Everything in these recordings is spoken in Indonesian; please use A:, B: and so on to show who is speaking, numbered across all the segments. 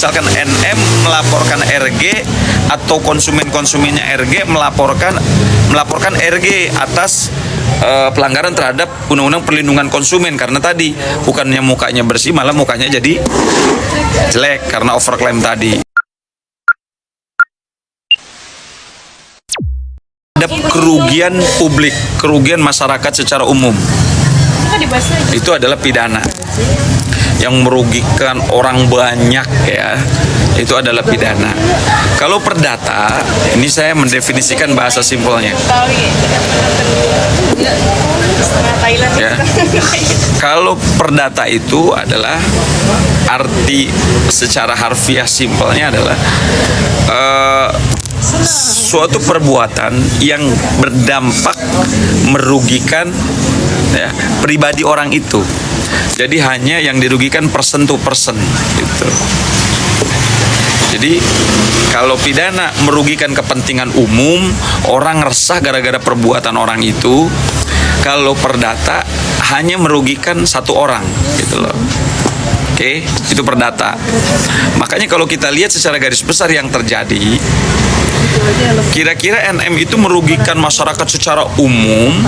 A: Misalkan NM melaporkan RG atau konsumennya RG melaporkan RG atas pelanggaran terhadap Undang-Undang Perlindungan Konsumen, karena tadi bukannya mukanya bersih malah mukanya jadi jelek karena overclaim tadi. Ada kerugian publik, kerugian masyarakat secara umum, itu adalah pidana. Yang merugikan orang banyak, ya, itu adalah pidana. Kalau perdata, ini saya mendefinisikan bahasa simpelnya. Ya. Kalau perdata itu adalah arti secara harfiah simpelnya adalah suatu perbuatan yang berdampak merugikan, ya, pribadi orang itu. Jadi hanya yang dirugikan person to person gitu. Jadi kalau pidana merugikan kepentingan umum, orang resah gara-gara perbuatan orang itu. Kalau perdata hanya merugikan satu orang gitu loh. Oke, itu perdata. Makanya kalau kita lihat secara garis besar yang terjadi, kira-kira NM itu merugikan masyarakat secara umum,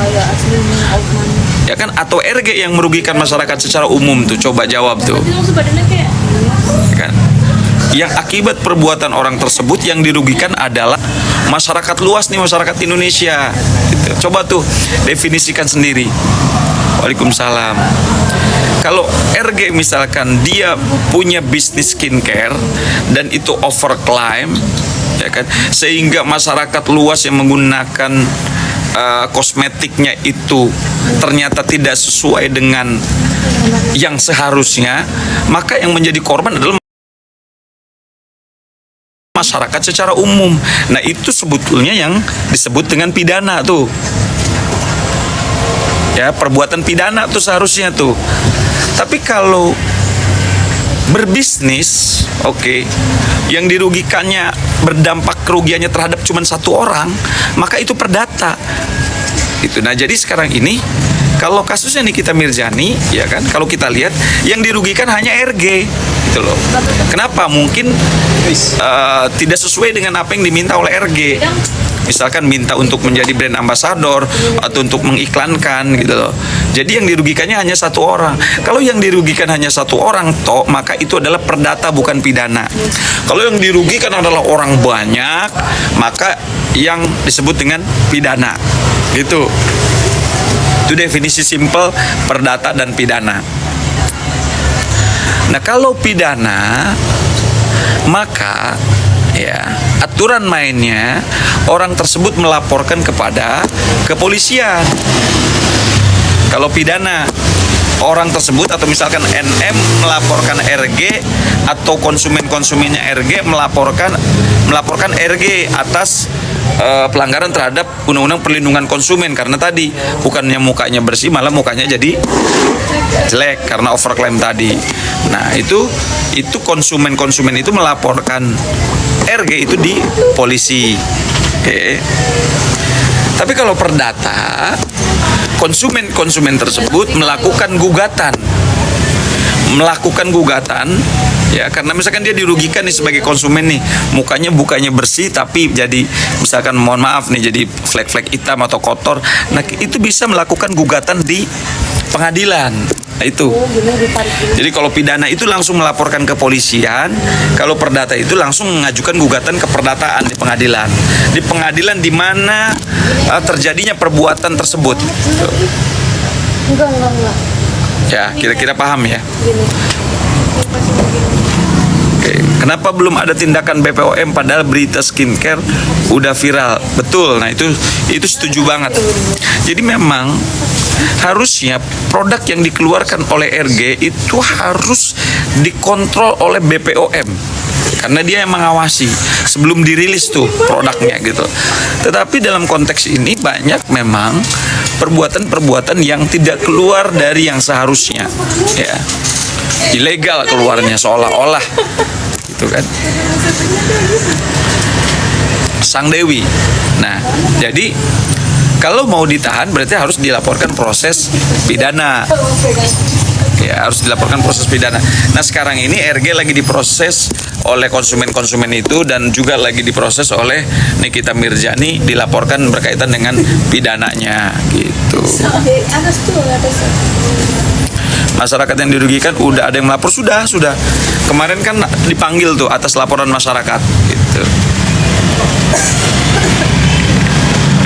A: ya kan? Atau RG yang merugikan masyarakat secara umum tuh? Coba jawab tuh. Ya kan? Yang akibat perbuatan orang tersebut yang dirugikan adalah masyarakat luas nih, masyarakat Indonesia. Gitu. Coba tuh definisikan sendiri. Waalaikumsalam. Kalau RG misalkan dia punya bisnis skincare dan itu overclaim, ya kan, sehingga masyarakat luas yang menggunakan kosmetiknya itu ternyata tidak sesuai dengan yang seharusnya, maka yang menjadi korban adalah masyarakat secara umum. Nah, itu sebetulnya yang disebut dengan pidana tuh. Ya, perbuatan pidana tuh seharusnya tuh. Tapi kalau berbisnis, oke, yang dirugikannya berdampak kerugiannya terhadap cuma satu orang, maka itu perdata. Itu. Nah, jadi sekarang ini kalau kasusnya Nikita Mirzani, ya kan, kalau kita lihat yang dirugikan hanya RG, gitu loh. Kenapa? Mungkin tidak sesuai dengan apa yang diminta oleh RG. Misalkan minta untuk menjadi brand ambassador atau untuk mengiklankan, gitu loh. Jadi yang dirugikannya hanya satu orang. Kalau yang dirugikan hanya satu orang, toh, maka itu adalah perdata bukan pidana. Kalau yang dirugikan adalah orang banyak, maka yang disebut dengan pidana. Gitu. Itu definisi simpel perdata dan pidana. Nah, kalau pidana, maka ya aturan mainnya orang tersebut melaporkan kepada kepolisian. Kalau pidana, orang tersebut atau misalkan NM melaporkan RG atau konsumennya RG melaporkan RG atas pelanggaran terhadap Undang-Undang Perlindungan Konsumen, karena tadi bukannya mukanya bersih malah mukanya jadi jelek karena overclaim tadi. Nah, itu konsumen itu melaporkan RG itu di polisi. Oke. Tapi kalau perdata, konsumen tersebut melakukan gugatan, ya, karena misalkan dia dirugikan nih sebagai konsumen nih, mukanya bukannya bersih tapi jadi misalkan mohon maaf nih jadi flek-flek hitam atau kotor. Nah, itu bisa melakukan gugatan di pengadilan. Nah, itu. Jadi kalau pidana itu langsung melaporkan ke kepolisian, kalau perdata itu langsung mengajukan gugatan ke perdataan di pengadilan. Di pengadilan di mana terjadinya perbuatan tersebut.
B: Enggak.
A: Ya, kira-kira paham ya? Oke, kenapa belum ada tindakan BPOM padahal berita skincare udah viral? Betul, nah itu setuju banget. Jadi memang harusnya produk yang dikeluarkan oleh RG itu harus dikontrol oleh BPOM. Karena dia yang mengawasi sebelum dirilis tuh produknya gitu. Tetapi dalam konteks ini banyak memang perbuatan-perbuatan yang tidak keluar dari yang seharusnya, ya, ilegal keluarnya seolah-olah, gitu kan. Sang Dewi. Nah, jadi kalau mau ditahan berarti harus dilaporkan proses pidana. Ya, harus dilaporkan proses pidana. Nah, sekarang ini RG lagi diproses oleh konsumen-konsumen itu dan juga lagi diproses oleh Nikita Mirzani, dilaporkan berkaitan dengan pidananya gitu.
B: Atas tuh, atas.
A: Masyarakat yang dirugikan udah ada yang melapor, sudah kemarin kan dipanggil tuh atas laporan masyarakat gitu.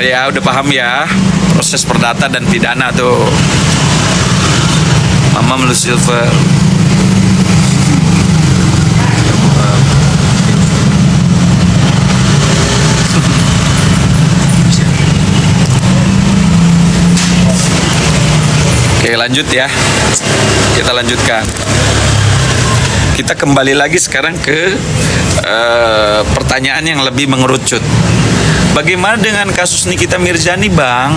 A: Ya udah paham ya proses perdata dan pidana tuh. Mama Melu Silver. Oke, lanjut ya. Kita lanjutkan. Kita kembali lagi sekarang ke pertanyaan yang lebih mengerucut. Bagaimana dengan kasus Nikita Mirzani, Bang?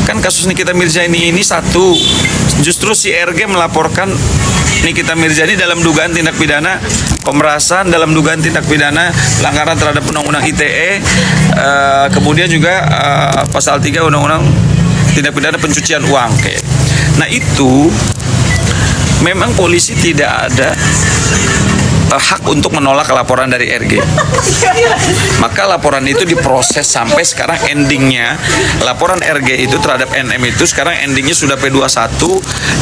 A: Kan kasus Nikita Mirzani ini satu, justru si RG melaporkan Nikita Mirzani dalam dugaan tindak pidana pemerasan, dalam dugaan tindak pidana pelanggaran terhadap Undang-Undang ITE, kemudian juga pasal 3 Undang-Undang tindak pidana pencucian uang. Nah itu memang polisi tidak ada hak untuk menolak laporan dari RG. Maka laporan itu diproses sampai sekarang endingnya laporan RG itu terhadap NM itu sekarang endingnya sudah P21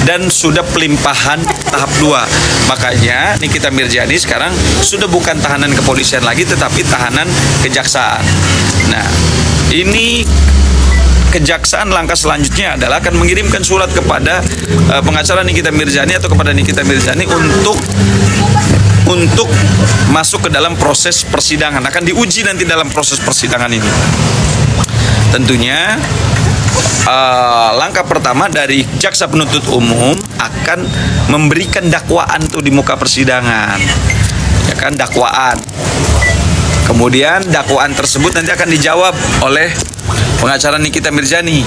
A: dan sudah pelimpahan tahap 2. Makanya Nikita Mirzani sekarang sudah bukan tahanan kepolisian lagi tetapi tahanan kejaksaan. Nah, ini Kejaksaan langkah selanjutnya adalah akan mengirimkan surat kepada pengacara Nikita Mirzani atau kepada Nikita Mirzani untuk masuk ke dalam proses persidangan. Akan diuji nanti dalam proses persidangan ini. Tentunya langkah pertama dari jaksa penuntut umum akan memberikan dakwaan tuh di muka persidangan, ya kan, dakwaan. Kemudian dakwaan tersebut nanti akan dijawab oleh pengacara Nikita Mirzani.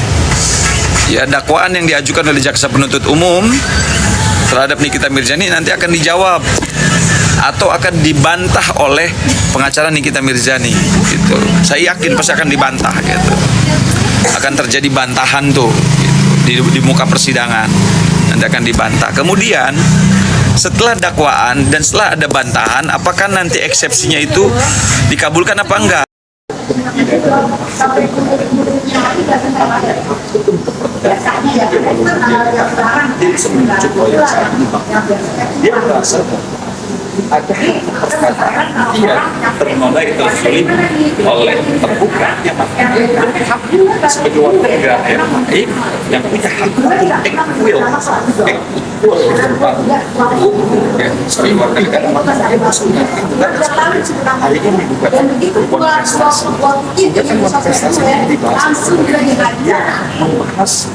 A: Ya, dakwaan yang diajukan oleh jaksa penuntut umum terhadap Nikita Mirzani nanti akan dijawab atau akan dibantah oleh pengacara Nikita Mirzani gitu. Saya yakin pasti akan dibantah gitu. Akan terjadi bantahan tuh gitu, di muka persidangan. Nanti akan dibantah. Kemudian setelah dakwaan dan setelah ada bantahan, apakah nanti eksepsinya itu dikabulkan apa enggak? Dia merasa ada dia ternodai tersulit oleh terbuka yang sebagai warga negara yang baik yang punya hak untuk equal sebagai warga negara hari ini bukan kontestasi ini dibahas membahas